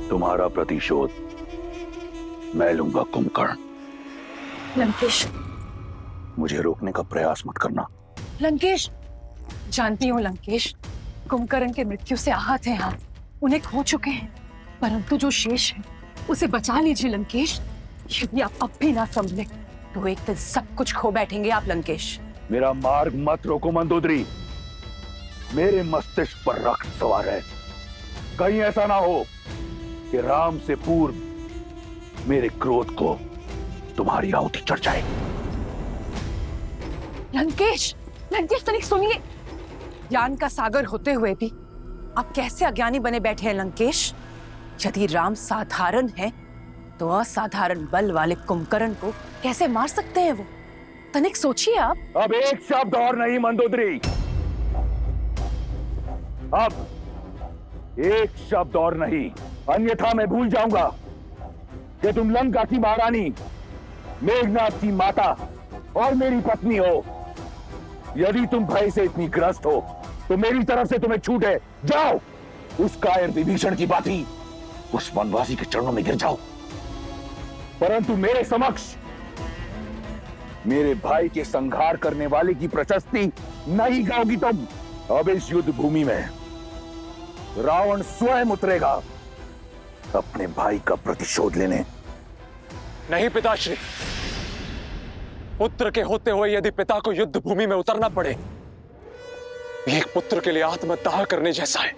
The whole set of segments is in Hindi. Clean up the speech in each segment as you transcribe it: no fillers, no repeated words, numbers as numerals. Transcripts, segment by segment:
तुम्हारा प्रतिशोध मैं लूंगा कुंभकर्ण। लंकेश, मुझे रोकने का प्रयास मत करना। लंकेश, जानती हूँ लंकेश, कुंभकर्ण के मृत्यु से आहत हैं आप, उन्हें खो चुके हैं, परंतु जो शेष है उसे बचा लीजिए लंकेश। यदि आप अब भी ना संभले तो एक दिन सब कुछ खो बैठेंगे आप लंकेश। मेरा मार्ग मत रोको मंदोदरी। मेरे मस्तिष्क पर रक्त सवार है। कहीं ऐसा ना हो कि राम से पूर्व मेरे क्रोध को तुम्हारी आहुति चढ़ जाए। लंकेश, लंकेश तनिक सुनिए। ज्ञान का सागर होते हुए भी आप कैसे अज्ञानी बने बैठे हैं लंकेश? यदि राम साधारण है तो असाधारण बल वाले कुंभकर्ण को कैसे मार सकते हैं वो? तनिक सोचिए आप। अब एक शब्द और नहीं मंदोदरी, अब एक शब्द और नहीं, अन्यथा मैं भूल जाऊंगा कि तुम लंका की महारानी, मेघनाथ की माता और मेरी पत्नी हो। यदि तुम भय से इतनी ग्रस्त हो तो मेरी तरफ से तुम्हें छूट है, जाओ उस कायर विभीषण की भांति उस वनवासी के चरणों में गिर जाओ। परंतु मेरे समक्ष मेरे भाई के संहार करने वाले की प्रशस्ति नहीं गाओगी तुम। अब इस युद्ध भूमि में रावण स्वयं उतरेगा अपने भाई का प्रतिशोध लेने। नहीं पिताश्री, पुत्र के होते हुए यदि पिता को युद्ध भूमि में उतरना पड़े, ये एक पुत्र के लिए आत्मदाह करने जैसा है।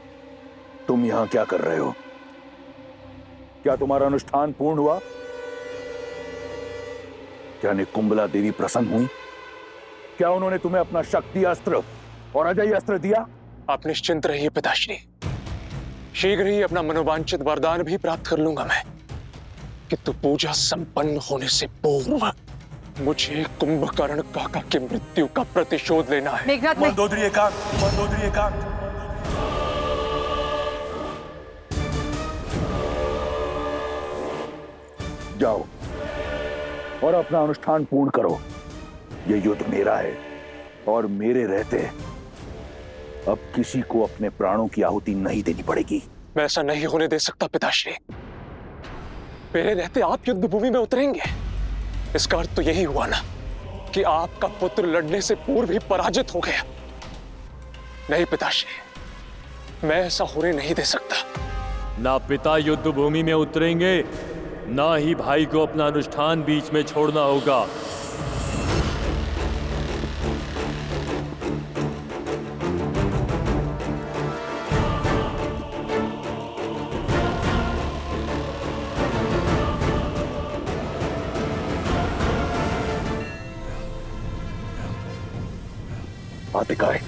तुम यहां क्या कर रहे हो? क्या तुम्हारा अनुष्ठान पूर्ण हुआ? क्या निकुंबला देवी प्रसन्न हुई? क्या उन्होंने तुम्हें अपना शक्ति अस्त्र और अजय अस्त्र दिया? आप निश्चिंत रहिए पिताश्री, शीघ्र ही अपना मनोवांछित वरदान भी प्राप्त कर लूंगा मैं। किंतु पूजा संपन्न होने से पूर्व मुझे कुंभकर्ण काका की मृत्यु का प्रतिशोध लेना है। मेघनाथ, मंदोदरी एकांत, मंदोदरी एकांत। जाओ और अपना अनुष्ठान पूर्ण करो। यह युद्ध मेरा है और मेरे रहते अब किसी को अपने प्राणों की आहुति नहीं देनी पड़ेगी। मैं ऐसा नहीं होने दे सकता पिताश्री। मेरे रहते आप युद्ध भूमि में उतरेंगे, इसका अर्थ तो यही हुआ ना कि आपका पुत्र लड़ने से पूर्व ही पराजित हो गया। नहीं पिताश्री, मैं ऐसा होने नहीं दे सकता। ना पिता युद्ध भूमि में उतरेंगे, ना ही भाई को अपना अनुष्ठान बीच में छोड़ना होगा। आतिकाय,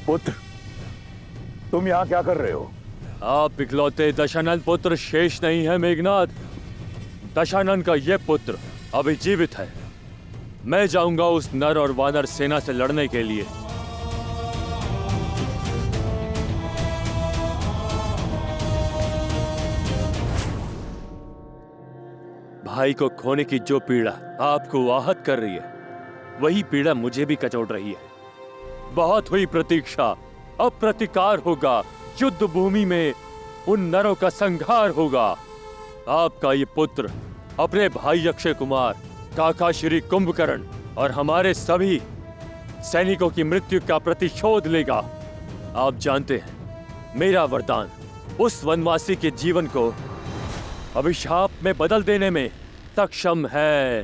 पुत्र, तुम यहां क्या कर रहे हो? आप इकलौते दशानन पुत्र शेष नहीं है मेघनाथ। दशानन का यह पुत्र अभी जीवित है। मैं जाऊंगा उस नर और वानर सेना से लड़ने के लिए। भाई को खोने की जो पीड़ा आपको आहत कर रही है, वही पीड़ा मुझे भी कचोट रही है। बहुत हुई प्रतीक्षा, अब प्रतिकार होगा। युद्ध भूमि में उन नरों का संहार होगा। आपका ये पुत्र अपने भाई अक्षय कुमार, काका श्री कुंभकर्ण और हमारे सभी सैनिकों की मृत्यु का प्रतिशोध लेगा। आप जानते हैं, मेरा वरदान उस वनवासी के जीवन को अभिशाप में बदल देने में सक्षम है।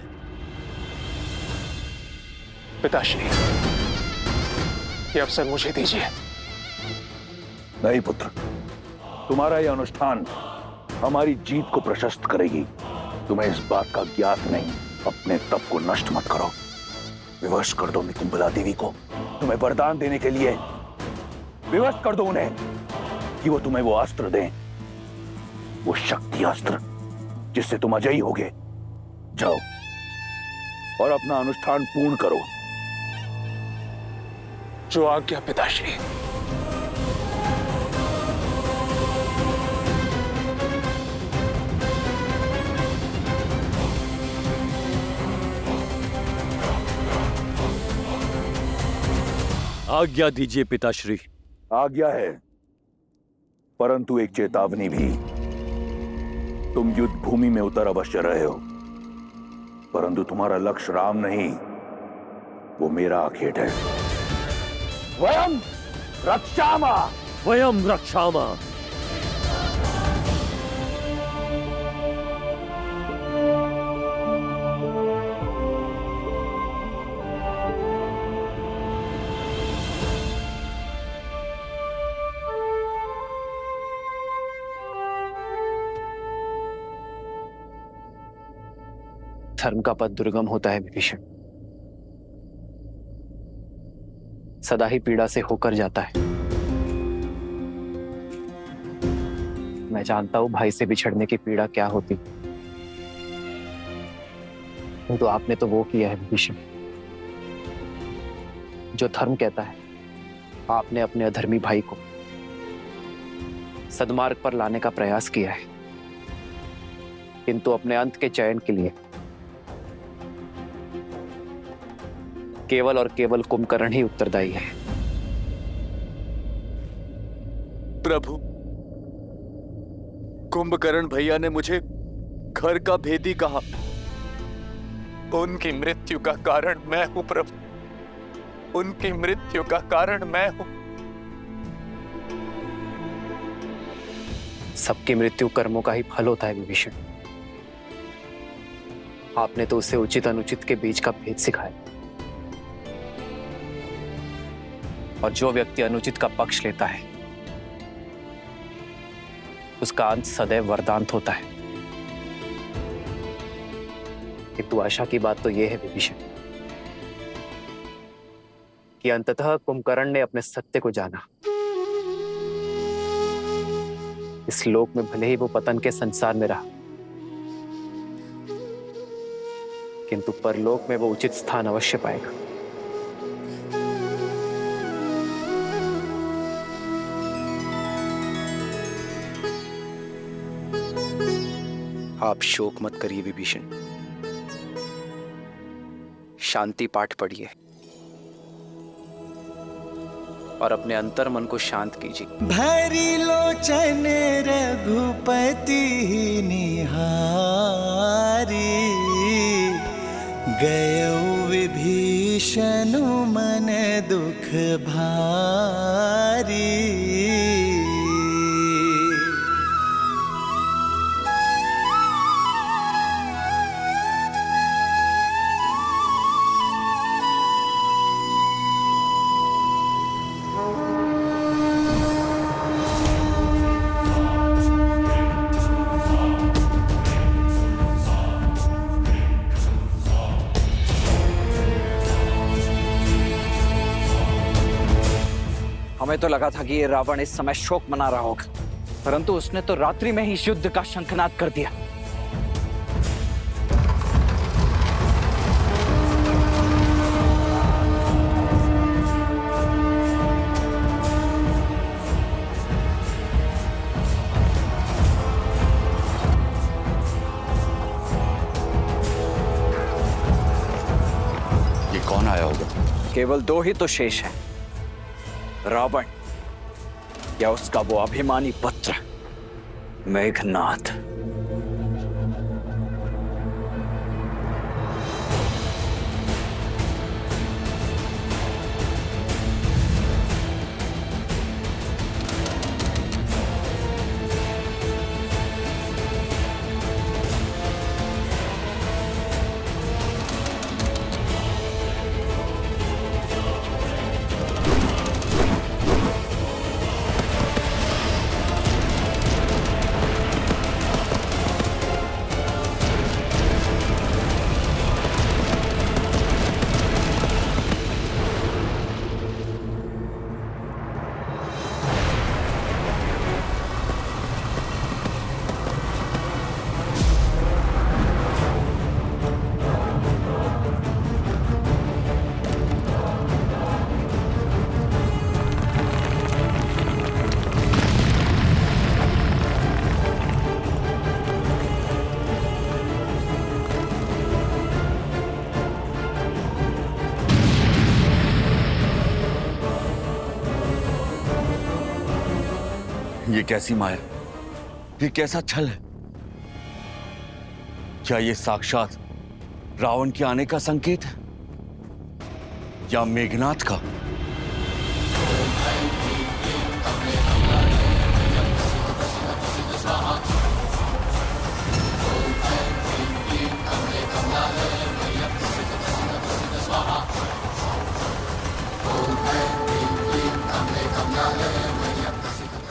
पिताश्री, ये अवसर मुझे दीजिए। नहीं पुत्र, तुम्हारा यह अनुष्ठान हमारी जीत को प्रशस्त करेगी। तुम्हें इस बात का ज्ञात नहीं। अपने तप को नष्ट मत करो। विवश कर दो निकुंबला देवी को तुम्हें वरदान देने के लिए। विवश कर दो उन्हें कि वो तुम्हें वो अस्त्र दें, वो शक्ति अस्त्र जिससे तुम अजयी होगे। जाओ और अपना अनुष्ठान पूर्ण करो। जो आज्ञा पिताश्री। आज्ञा दीजिए पिताश्री। आज्ञा है परंतु एक चेतावनी भी। तुम युद्ध भूमि में उतर अवश्य रहे हो, परंतु तुम्हारा लक्ष्य राम नहीं, वो मेरा आखेट है। वयम रक्षामा। वयम रक्षामा। धर्म का पथ दुर्गम होता है विभीषण, सदा ही पीड़ा से होकर जाता है। मैं जानता हूं भाई से बिछड़ने की पीड़ा क्या होती, तो आपने तो वो किया है विभीषण जो धर्म कहता है। आपने अपने अधर्मी भाई को सद्मार्ग पर लाने का प्रयास किया है, किंतु अपने अंत के चयन के लिए केवल और केवल कुंभकर्ण ही उत्तरदायी है। प्रभु, कुंभकर्ण भैया ने मुझे घर का भेदी कहा। उनकी मृत्यु का कारण मैं हूं प्रभु, उनकी मृत्यु का कारण मैं हूं। सबकी मृत्यु कर्मों का ही फल होता है विभीषण। आपने तो उसे उचित अनुचित के बीच का भेद सिखाया, और जो व्यक्ति अनुचित का पक्ष लेता है उसका अंत सदैव वरदांत होता है। किंतु आशा की बात तो यह है विभीषण कि अंततः कुंभकर्ण ने अपने सत्य को जाना। इस लोक में भले ही वो पतन के संसार में रहा, किंतु परलोक में वो उचित स्थान अवश्य पाएगा। आप शोक मत करिए विभीषण, शांति पाठ पढ़िए और अपने अंतर मन को शांत कीजिए। भरी लोचन रघुपति निहारी, गयो विभीषण मन दुख भारी। हमें तो लगा था कि ये रावण इस समय शोक मना रहा होगा, परंतु उसने तो रात्रि में ही इस युद्ध का शंखनाद कर दिया। ये कौन आया होगा? केवल दो ही तो शेष हैं, रावण या उसका वो अभिमानी पुत्र मेघनाद। ये कैसी माया, ये कैसा छल है? क्या ये साक्षात रावण के आने का संकेत है या मेघनाथ का?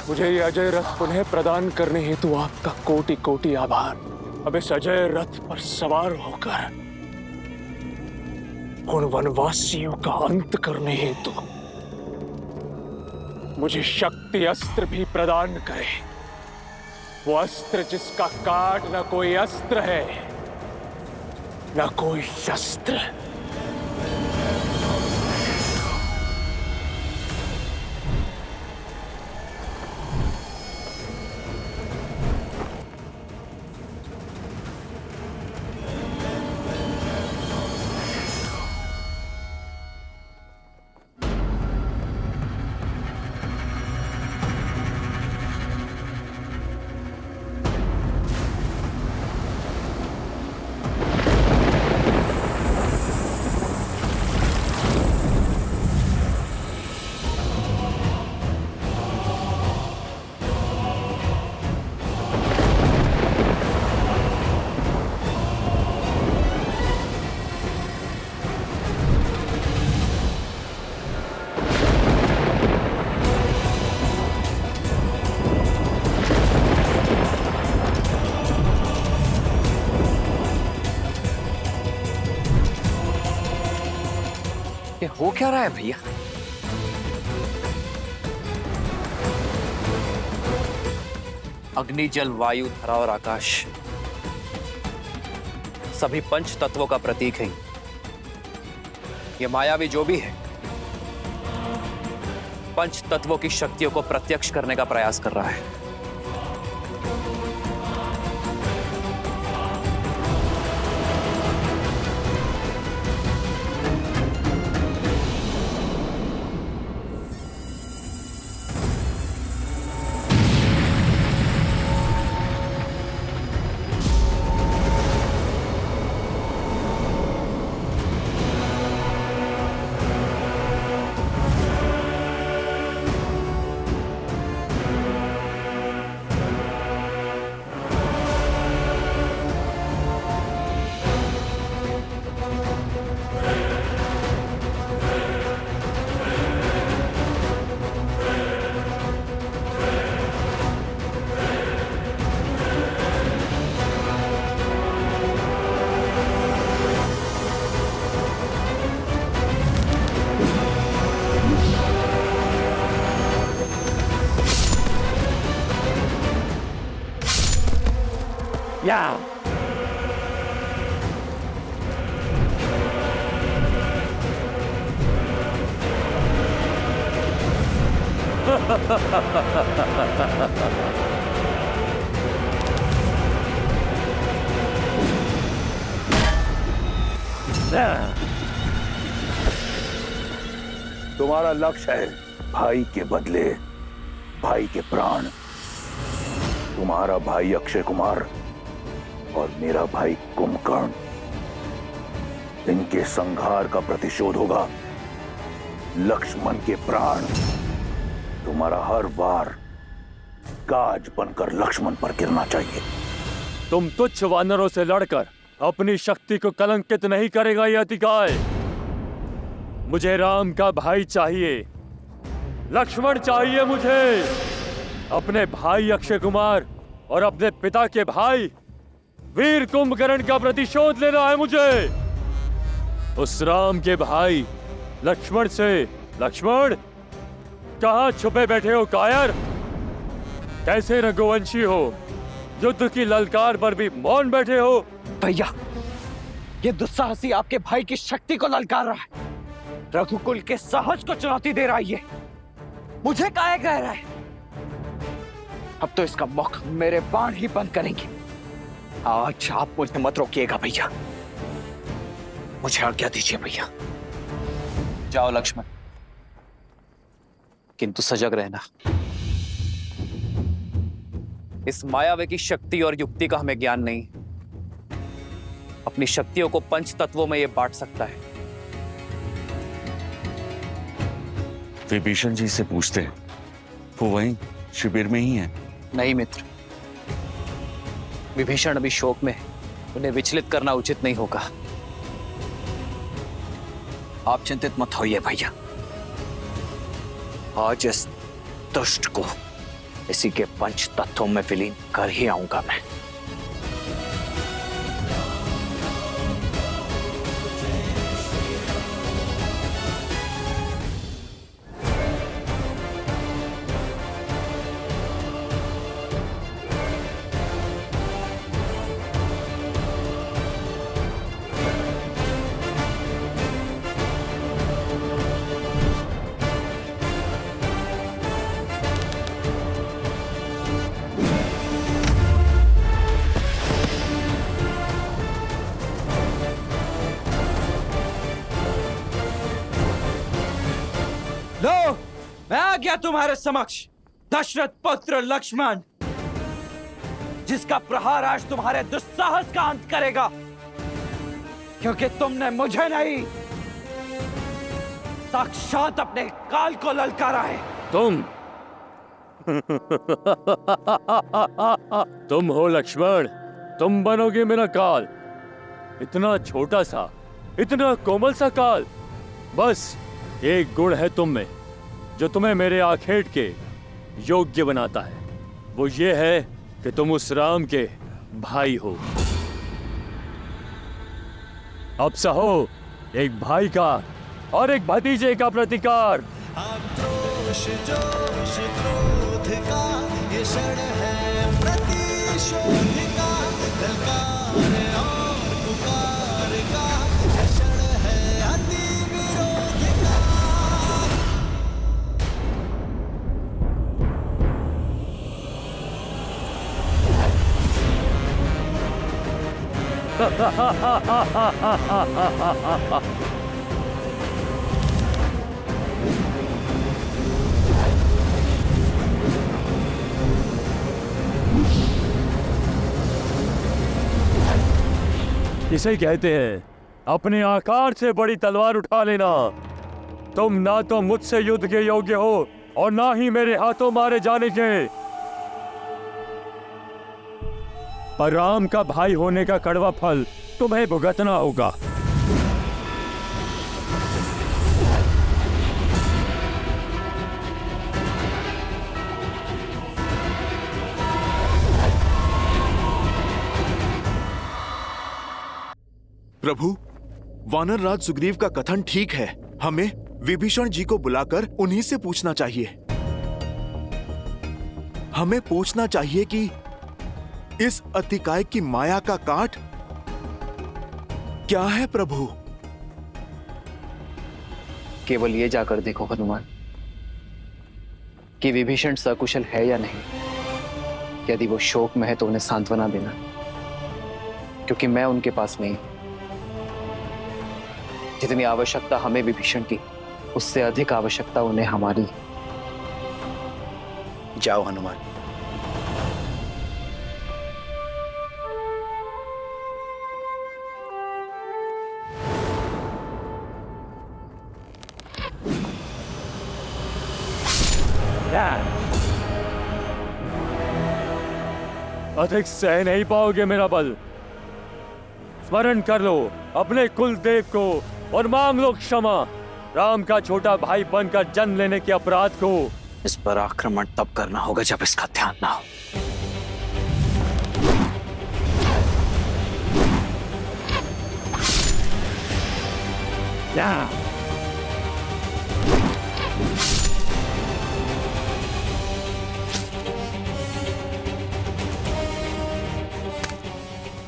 मुझे ये अजय रथ पुनः प्रदान करने हेतु आपका कोटि कोटि आभार। अब इस अजय रथ पर सवार होकर उन वनवासियों का अंत करने हेतु मुझे शक्ति अस्त्र भी प्रदान करे। वो अस्त्र जिसका काट न कोई अस्त्र है न कोई शस्त्र। ये हो क्या रहा है भैया? अग्नि, जल, वायु, धरा और आकाश सभी पंच तत्वों का प्रतीक है। ये मायावी जो भी है पंच तत्वों की शक्तियों को प्रत्यक्ष करने का प्रयास कर रहा है। या तुम्हारा लक्ष्य है भाई के बदले भाई के प्राण। तुम्हारा भाई अक्षय कुमार और मेरा भाई कुंभकर्ण, इनके संहार का प्रतिशोध होगा। लक्ष्मण के प्राण तुम्हारा हर वार गाज बनकर लक्ष्मण पर गिरना चाहिए। तुम तुच्छ वानरों से लड़कर अपनी शक्ति को कलंकित नहीं करेगा ये अतिकाय। मुझे राम का भाई चाहिए, लक्ष्मण चाहिए मुझे। अपने भाई अक्षय कुमार और अपने पिता के भाई वीर कुंभकर्ण का प्रतिशोध लेना है मुझे। उस राम के भाई लक्ष्मण से। लक्ष्मण, कहां छुपे बैठे हो कायर? कैसे रघुवंशी हो, युद्ध की ललकार पर भी मौन बैठे हो? भैया, ये दुस्साहसी आपके भाई की शक्ति को ललकार रहा है, रघुकुल के साहस को चुनौती दे रहा है। ये मुझे काहे कह रहा है? अब तो इसका मुख मेरे बाण ही बंद करेंगे। आज आप मुझे मत रोकिएगा भैया, मुझे आज्ञा दीजिए भैया। जाओ लक्ष्मण, किंतु सजग रहना। इस मायावी की शक्ति और युक्ति का हमें ज्ञान नहीं। अपनी शक्तियों को पंच तत्वों में यह बांट सकता है। विभीषण जी से पूछते हैं, वो वहीं शिविर में ही है। नहीं मित्र, विभीषण अभी शोक में है, उन्हें विचलित करना उचित नहीं होगा। आप चिंतित मत होइए भैया, आज इस दुष्ट को इसी के पंच तत्वों में विलीन कर ही आऊंगा मैं। लो, मैं आ गया तुम्हारे समक्ष, दशरथ पुत्र लक्ष्मण, जिसका प्रहार आज तुम्हारे दुस्साहस का अंत करेगा, क्योंकि तुमने मुझे नहीं, साक्षात अपने काल को ललकारा है। तुम हो लक्ष्मण, तुम बनोगे मेरा काल। इतना छोटा सा, इतना कोमल सा काल। बस एक गुण है तुम में जो तुम्हें मेरे आखेट के योग्य बनाता है, वो ये है कि तुम उस राम के भाई हो। अब सहो एक भाई का और एक भतीजे का प्रतिकार। आक्रोश जोश क्रोध का ये क्षण है प्रतिशोध का, ललकार और पुकार का ये क्षण है अति विरोध का। इसे कहते हैं अपने आकार से बड़ी तलवार उठा लेना। तुम ना तो मुझसे युद्ध के योग्य हो और ना ही मेरे हाथों मारे जाने के। पर राम का भाई होने का कड़वा फल तुम्हें भुगतना होगा। प्रभु, वानर राज सुग्रीव का कथन ठीक है। हमें विभीषण जी को बुलाकर उन्हीं से पूछना चाहिए। हमें पूछना चाहिए कि इस अतिकाय की माया का काट क्या है प्रभु। केवल ये जाकर देखो हनुमान कि विभीषण सकुशल है या नहीं। यदि वो शोक में है तो उन्हें सांत्वना देना, क्योंकि मैं उनके पास नहीं। जितनी आवश्यकता हमें विभीषण की, उससे अधिक आवश्यकता उन्हें हमारी। जाओ हनुमान। अधिक सह नहीं पाओगे मेरा बल। स्मरण कर लो अपने कुल देव को और मांग लो क्षमा। राम का छोटा भाई बनकर जन्म लेने के अपराध को। इस पर आक्रमण तब करना होगा जब इसका ध्यान ना हो।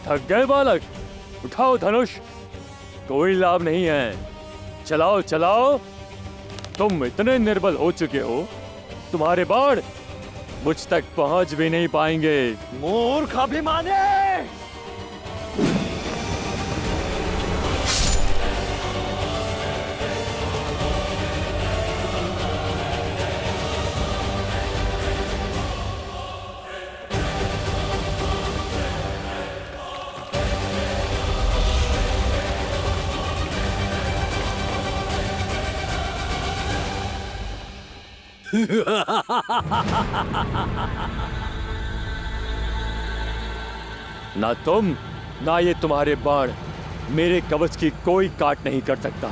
थक गए बालक? उठाओ धनुष, कोई लाभ नहीं है। चलाओ चलाओ। तुम इतने निर्बल हो चुके हो, तुम्हारे बाण मुझ तक पहुंच भी नहीं पाएंगे। मूर्ख अभिमानी! ना तुम ना ये तुम्हारे बाण मेरे कवच की कोई काट नहीं कर सकता।